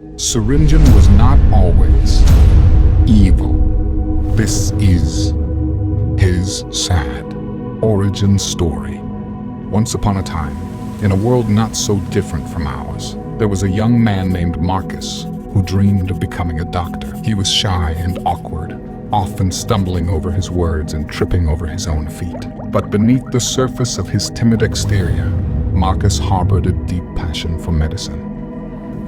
SYRINGEON was not always evil. This is his sad origin story. Once upon a time, in a world not so different from ours, there was a young man named Marcus who dreamed of becoming a doctor. He was shy and awkward, often stumbling over his words and tripping over his own feet. But beneath the surface of his timid exterior, Marcus harbored a deep passion for medicine.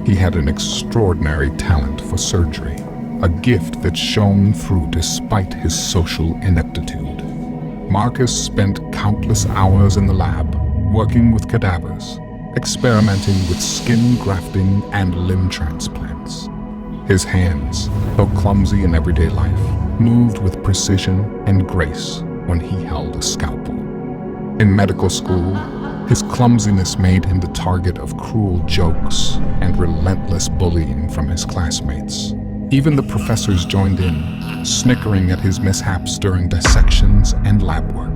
He had an extraordinary talent for surgery, a gift that shone through despite his social ineptitude. Marcus spent countless hours in the lab, working with cadavers, experimenting with skin grafting and limb transplants. His hands, though clumsy in everyday life, moved with precision and grace when he held a scalpel. In medical school, his clumsiness made him the target of cruel jokes and relentless bullying from his classmates. Even the professors joined in, snickering at his mishaps during dissections and lab work.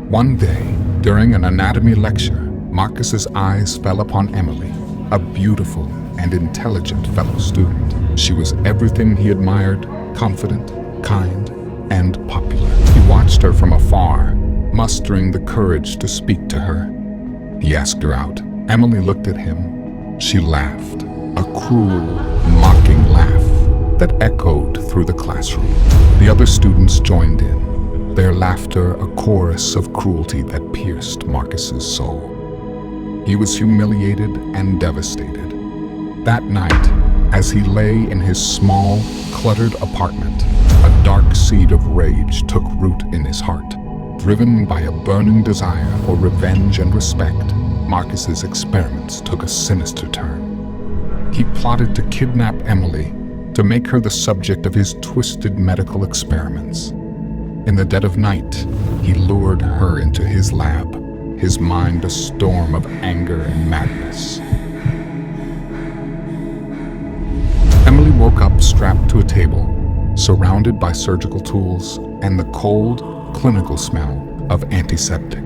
One day, during an anatomy lecture, Marcus's eyes fell upon Emily, a beautiful and intelligent fellow student. She was everything he admired, confident, kind, and popular. He watched her from afar, mustering the courage to speak to her. He asked her out. Emily looked at him. She laughed, a cruel, mocking laugh that echoed through the classroom. The other students joined in, their laughter a chorus of cruelty that pierced Marcus's soul. He was humiliated and devastated. That night, as he lay in his small, cluttered apartment, a dark seed of rage took root in his heart. Driven by a burning desire for revenge and respect, Marcus's experiments took a sinister turn. He plotted to kidnap Emily, to make her the subject of his twisted medical experiments. In the dead of night, he lured her into his lab, his mind a storm of anger and madness. Emily woke up strapped to a table, surrounded by surgical tools and the cold, clinical smell of antiseptic.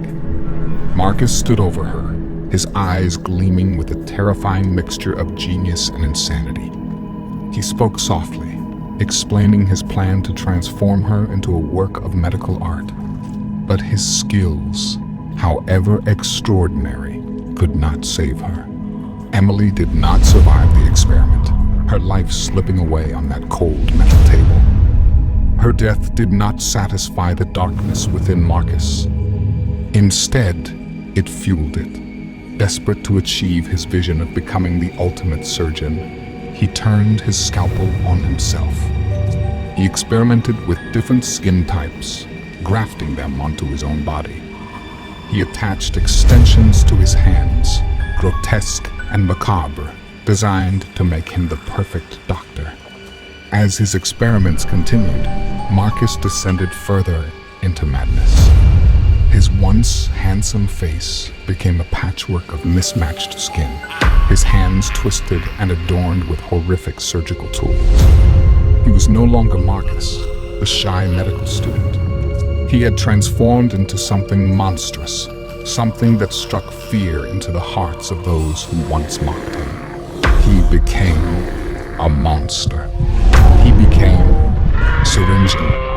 Marcus stood over her, his eyes gleaming with a terrifying mixture of genius and insanity. He spoke softly, explaining his plan to transform her into a work of medical art. But his skills, however extraordinary, could not save her. Emily did not survive the experiment, her life slipping away on that cold metal table. Her death did not satisfy the darkness within Marcus. Instead, it fueled it. Desperate to achieve his vision of becoming the ultimate surgeon, he turned his scalpel on himself. He experimented with different skin types, grafting them onto his own body. He attached extensions to his hands, grotesque and macabre, designed to make him the perfect doctor. As his experiments continued, Marcus descended further into madness. His once handsome face became a patchwork of mismatched skin, his hands twisted and adorned with horrific surgical tools. He was no longer Marcus, the shy medical student. He had transformed into something monstrous, something that struck fear into the hearts of those who once mocked him. He became a monster. He became SYRINGEON.